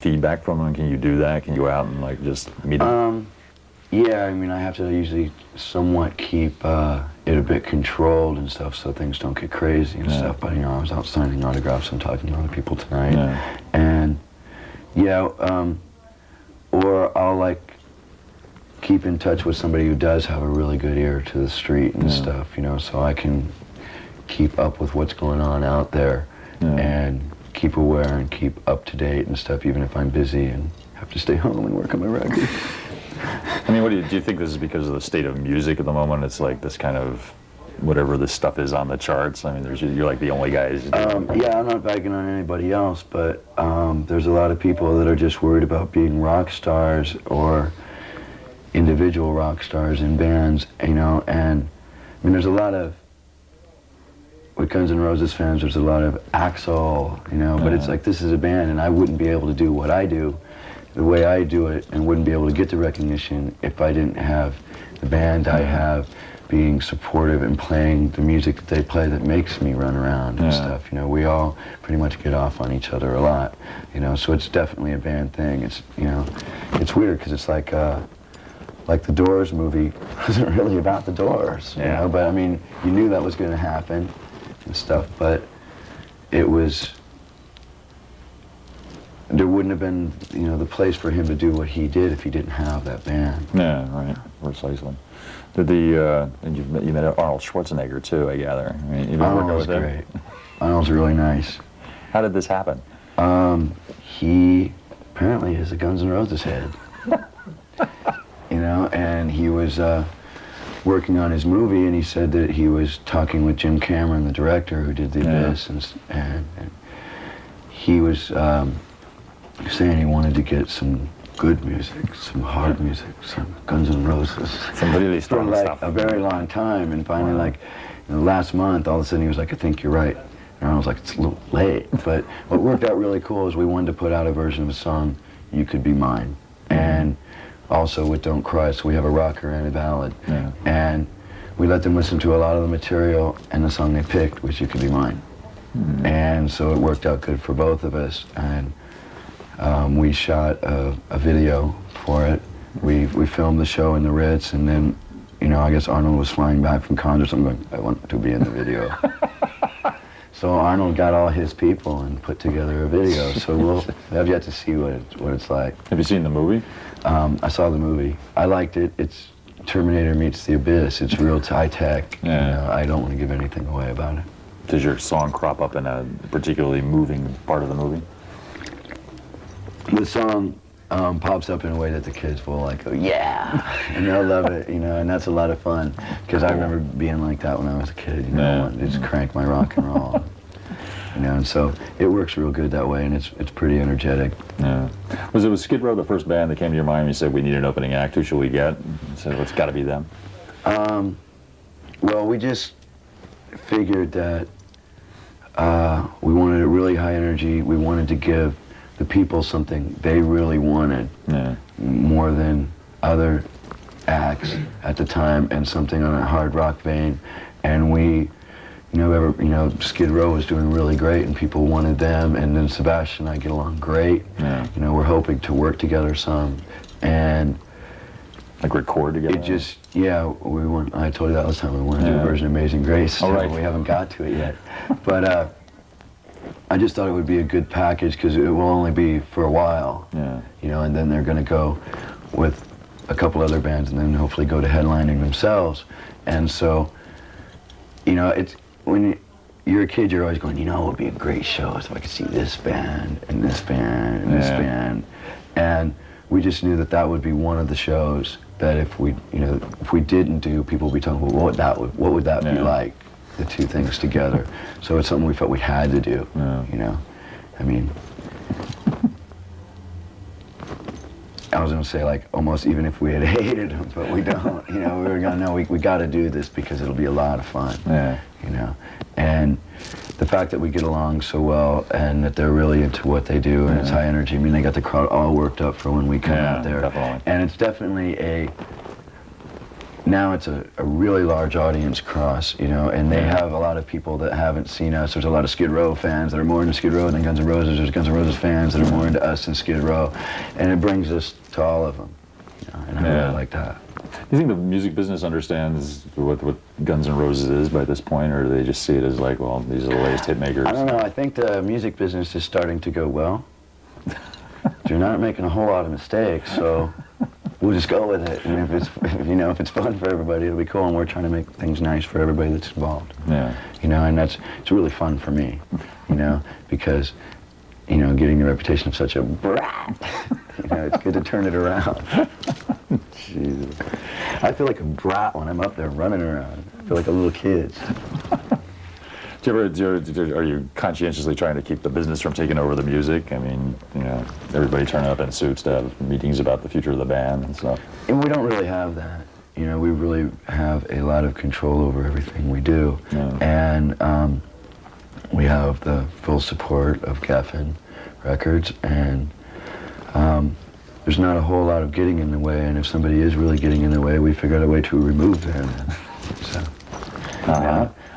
feedback from them? Can you do that? Can you go out and like just meet them? Yeah, I mean, I have to usually somewhat keep it a bit controlled and stuff so things don't get crazy and stuff. But, you know, I was out signing autographs and talking to other people tonight. And, yeah, or I'll, like, keep in touch with somebody who does have a really good ear to the street and stuff, you know, so I can keep up with what's going on out there and keep aware and keep up to date and stuff, even if I'm busy and have to stay home and work on my record. I mean, what do you think this is because of the state of music at the moment? It's like this kind of, whatever this stuff is on the charts. I mean, you're like the only guys. Yeah, I'm not bagging on anybody else, but there's a lot of people that are just worried about being rock stars or individual rock stars in bands, you know, and I mean, there's a lot of, with Guns N' Roses fans, there's a lot of Axl, you know, but it's like, this is a band and I wouldn't be able to do what I do the way I do it and wouldn't be able to get the recognition if I didn't have the band I have being supportive and playing the music that they play that makes me run around and stuff. You know, we all pretty much get off on each other a lot, you know, so it's definitely a band thing. It's, you know, it's weird because it's like the Doors movie wasn't really about the Doors, you know, but I mean, you knew that was going to happen and stuff, but it was, there wouldn't have been, you know, the place for him to do what he did if he didn't have that band. Yeah, right, precisely. Did and you met Arnold Schwarzenegger too, I gather. I mean, you've been working with him. Great. Arnold's really nice. How did this happen? He apparently is a Guns N' Roses head. You know, and he was working on his movie, and he said that he was talking with Jim Cameron, the director who did The Abyss, and he was saying he wanted to get some good music, some hard music, some Guns N' Roses. Some really strong for like stuff. a very long time, and finally, like, you know, last month, all of a sudden he was like, I think you're right. And I was like, it's a little late. But what worked out really cool is we wanted to put out a version of a song, You Could Be Mine. And also with Don't Cry, so we have a rocker and a ballad. And we let them listen to a lot of the material, and the song they picked was You Could Be Mine. And so it worked out good for both of us. And we shot a video for it. We filmed the show in the Ritz, and then, you know, I guess Arnold was flying back from Cannes or something, going, I want to be in the video. So Arnold got all his people and put together a video. So we'll have yet to see what it's like. Have you seen the movie? I saw the movie. I liked it. It's Terminator meets The Abyss. It's real high-tech. You know, I don't want to give anything away about it. Does your song crop up in a particularly moving part of the movie? The song pops up in a way that the kids will like go, yeah, and they'll love it, you know, and that's a lot of fun, because I remember being like that when I was a kid, you know, wanting to just crank my rock and roll, you know, and so it works real good that way, and it's pretty energetic. Yeah. Was it with Skid Row the first band that came to your mind when you said, we need an opening act, who should we get? You said, well, it's got to be them. Well, we just figured that we wanted a really high energy, we wanted to give the people something they really wanted more than other acts at the time, and something on a hard rock vein. And we, Skid Row was doing really great and people wanted them, and then Sebastian and I get along great. You know, we're hoping to work together some and like record together. It just, I told you that last time, we want to do a version of Amazing Grace, so we haven't got to it yet. But I just thought it would be a good package because it will only be for a while, you know, and then they're going to go with a couple other bands and then hopefully go to headlining themselves. And so, you know, it's when you're a kid, you're always going, you know, it would be a great show if I could see this band and this band and this band. And we just knew that that would be one of the shows that if we didn't do, people would be talking, well, what would that be like? The two things together. So it's something we felt we had to do, you know. I mean, I was going to say, like, almost even if we had hated them, but we don't, you know, we were going to know we got to do this because it'll be a lot of fun, you know. And the fact that we get along so well and that they're really into what they do and it's high energy, I mean, they got the crowd all worked up for when we come out there. Definitely. And it's definitely now it's a really large audience across, you know, and they have a lot of people that haven't seen us. There's a lot of Skid Row fans that are more into Skid Row than Guns N' Roses. There's Guns N' Roses fans that are more into us than Skid Row, and it brings us to all of them, you know, and I really like that. Do you think the music business understands what Guns N' Roses is by this point, or do they just see it as like, well, these are the latest hit makers? I don't know. I think the music business is starting to go well. You're not making a whole lot of mistakes, so we'll just go with it. And if it's fun for everybody, it'll be cool. And we're trying to make things nice for everybody that's involved. Yeah. You know, and it's really fun for me. You know, because getting the reputation of such a brat. It's good to turn it around. Jesus. I feel like a brat when I'm up there running around. I feel like a little kid. Are you conscientiously trying to keep the business from taking over the music? I mean, everybody turning up in suits to have meetings about the future of the band and stuff. And we don't really have that. We really have a lot of control over everything we do. Yeah. And we have the full support of Geffen Records, and there's not a whole lot of getting in the way, and if somebody is really getting in the way, we figure out a way to remove them. So,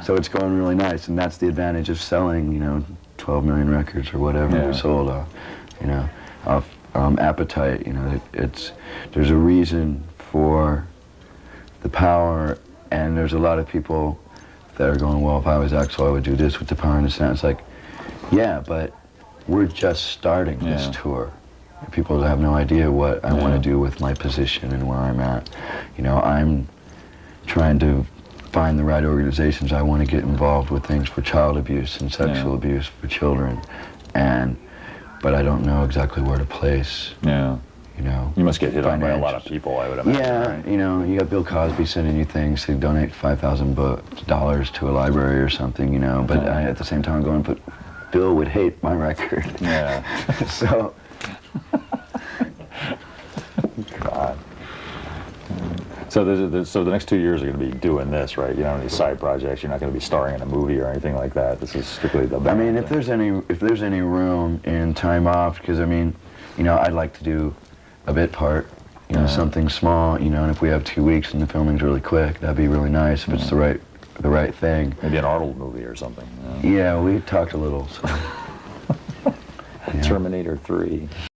so it's going really nice, and that's the advantage of selling, 12 million records or whatever we sold off Appetite. There's a reason for the power, and there's a lot of people that are going, well, if I was Axl, I would do this with the power and the sound. It's like, yeah, but we're just starting this tour. People have no idea what I want to do with my position and where I'm at. I'm trying to find the right organizations. I want to get involved with things for child abuse and sexual abuse for children, but I don't know exactly where to place. Yeah. You must get hit on by a lot of people, I would imagine. Yeah, right? You got Bill Cosby sending you things to donate $5,000 to a library or something, but at the same time I'm going, but Bill would hate my record. Yeah. So. God. So the next 2 years are going to be doing this, right? You don't have any side projects. You're not going to be starring in a movie or anything like that. This is strictly the band. I mean, if there's any room in time off, because I'd like to do a bit part, something small, and if we have 2 weeks and the filming's really quick, that'd be really nice if it's the right thing. Maybe an Arnold movie or something. Yeah, we talked a little. So. Terminator 3.